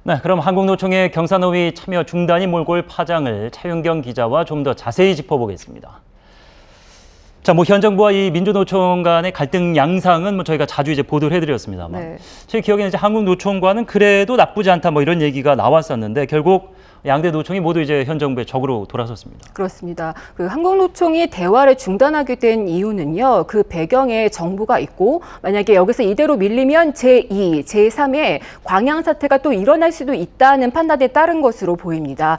네, 그럼 한국노총의 경사노위 참여 중단이 몰고 올 파장을 차윤경 기자와 좀 더 자세히 짚어보겠습니다. 자, 현 정부와 이 민주노총 간의 갈등 양상은 저희가 자주 이제 보도를 해드렸습니다만, 네. 제 기억에는 이제 한국노총과는 그래도 나쁘지 않다 이런 얘기가 나왔었는데 결국 양대 노총이 모두 이제 현 정부의 적으로 돌아섰습니다. 그렇습니다. 한국노총이 대화를 중단하게 된 이유는요. 그 배경에 정부가 있고 만약에 여기서 이대로 밀리면 제2, 제3의 광양 사태가 또 일어날 수도 있다는 판단에 따른 것으로 보입니다.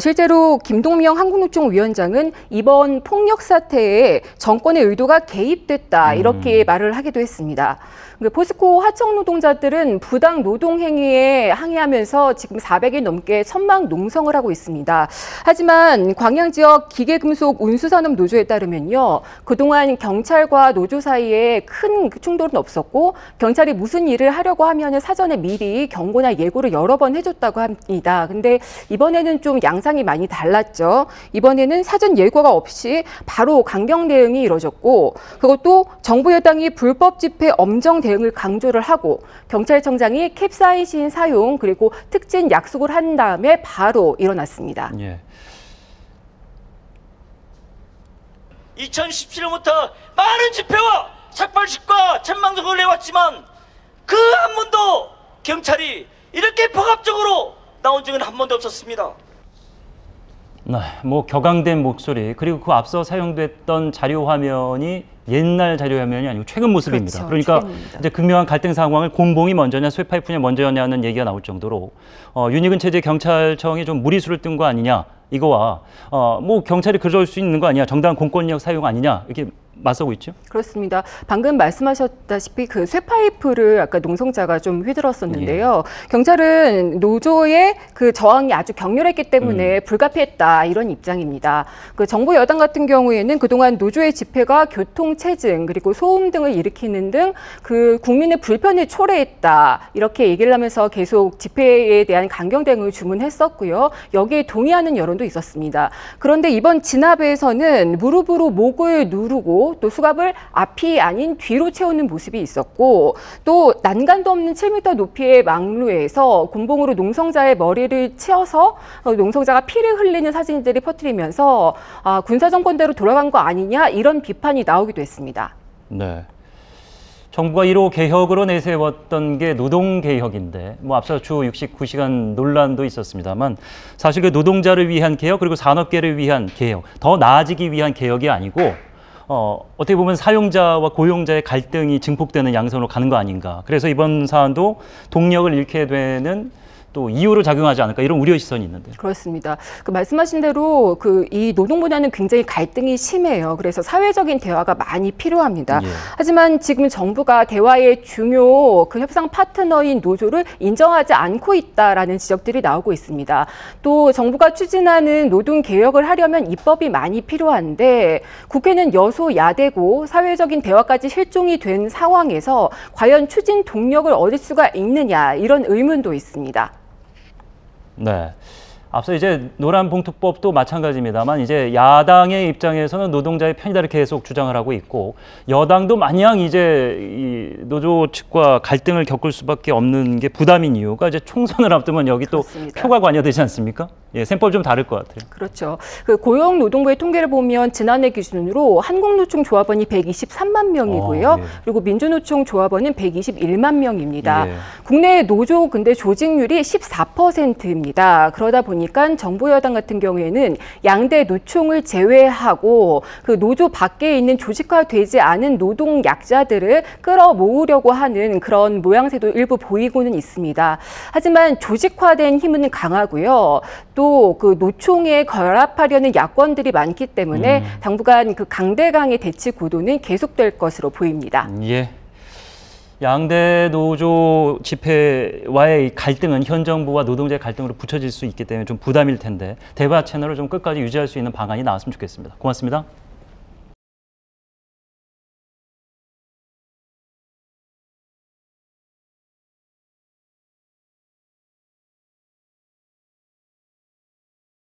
실제로 김동명 한국노총 위원장은 이번 폭력 사태에 정권의 의도가 개입됐다 이렇게 말을 하기도 했습니다. 포스코 하청 노동자들은 부당 노동 행위에 항의하면서 지금 400일 넘게 천막 농성을 하고 있습니다. 하지만 광양 지역 기계금속 운수산업 노조에 따르면요. 그동안 경찰과 노조 사이에 큰 충돌은 없었고 경찰이 무슨 일을 하려고 하면 사전에 미리 경고나 예고를 여러 번 해줬다고 합니다. 근데 이번에는 좀 양상이 많이 달랐죠. 이번에는 사전 예고가 없이 바로 강경 대응이 이뤄졌고 그것도 정부 여당이 불법 집회 엄정 대응을 강조를 하고 경찰청장이 캡사이신 사용 그리고 특진 약속을 한 다음에 바로 일어났습니다. 예. 2017년부터 많은 집회와 삭발식과 전망적을 해왔지만 그 한 번도 경찰이 이렇게 폭압적으로 나온 적은 한 번도 없었습니다. 네, 격앙된 목소리 그리고 그 앞서 사용됐던 자료 화면이 옛날 자료 화면이 아니고 최근 모습입니다. 그렇죠, 그러니까 최근입니다. 이제 극명한 갈등 상황을 곤봉이 먼저냐 쇠파이프냐 먼저냐는 얘기가 나올 정도로 윤희근 체제 경찰청이 좀 무리수를 뜬 거 아니냐 이거와 경찰이 그럴 수 있는 거 아니냐 정당한 공권력 사용 아니냐 이렇게 맞서고 있죠? 그렇습니다. 방금 말씀하셨다시피 그 쇠파이프를 아까 농성자가 좀 휘둘렀었는데요. 예. 경찰은 노조의 그 저항이 아주 격렬했기 때문에 불가피했다 이런 입장입니다. 그 정부 여당 같은 경우에는 그동안 노조의 집회가 교통체증 그리고 소음 등을 일으키는 등 그 국민의 불편을 초래했다 이렇게 얘기를 하면서 계속 집회에 대한 강경 대응을 주문했었고요. 여기에 동의하는 여론도 있었습니다. 그런데 이번 진압에서는 무릎으로 목을 누르고 또 수갑을 앞이 아닌 뒤로 채우는 모습이 있었고 또 난간도 없는 7m 높이의 망루에서 곤봉으로 농성자의 머리를 치어서 농성자가 피를 흘리는 사진들이 퍼뜨리면서 군사정권대로 돌아간 거 아니냐 이런 비판이 나오기도 했습니다. 네. 정부가 1호 개혁으로 내세웠던 게 노동개혁인데 앞서 주 69시간 논란도 있었습니다만 사실 그 노동자를 위한 개혁 그리고 산업계를 위한 개혁 더 나아지기 위한 개혁이 아니고 어떻게 보면 사용자와 고용자의 갈등이 증폭되는 양상으로 가는 거 아닌가. 그래서 이번 사안도 동력을 잃게 되는 또 이유로 작용하지 않을까 이런 우려 시선이 있는데. 그렇습니다. 말씀하신 대로 이 노동 분야는 굉장히 갈등이 심해요. 그래서 사회적인 대화가 많이 필요합니다. 예. 하지만 지금 정부가 대화의 중요 협상 파트너인 노조를 인정하지 않고 있다라는 지적들이 나오고 있습니다. 또 정부가 추진하는 노동 개혁을 하려면 입법이 많이 필요한데 국회는 여소야대고 사회적인 대화까지 실종이 된 상황에서 과연 추진 동력을 얻을 수가 있느냐 이런 의문도 있습니다. 네. 앞서 이제 노란봉투법도 마찬가지입니다만 이제 야당의 입장에서는 노동자의 편이다를 계속 주장을 하고 있고 여당도 마냥 이제 이 노조 측과 갈등을 겪을 수밖에 없는 게 부담인 이유가 이제 총선을 앞두면 여기 그렇습니다. 또 표가 관여되지 않습니까? 예, 셈법이 좀 다를 것 같아요. 그렇죠. 고용노동부의 통계를 보면 지난해 기준으로 한국노총 조합원이 123만 명이고요. 예. 그리고 민주노총 조합원은 121만 명입니다. 예. 국내 노조 근데 조직률이 14%입니다. 그러다 보니까 정부 여당 같은 경우에는 양대 노총을 제외하고 그 노조 밖에 있는 조직화되지 않은 노동 약자들을 끌어모으려고 하는 그런 모양새도 일부 보이고는 있습니다. 하지만 조직화된 힘은 강하고요. 또 그 노총에 결합하려는 야권들이 많기 때문에 당분간 그 강대강의 대치 구도는 계속될 것으로 보입니다. 예. 양대 노조 집회와의 갈등은 현 정부와 노동자의 갈등으로 붙여질 수 있기 때문에 좀 부담일 텐데 대화 채널을 좀 끝까지 유지할 수 있는 방안이 나왔으면 좋겠습니다. 고맙습니다.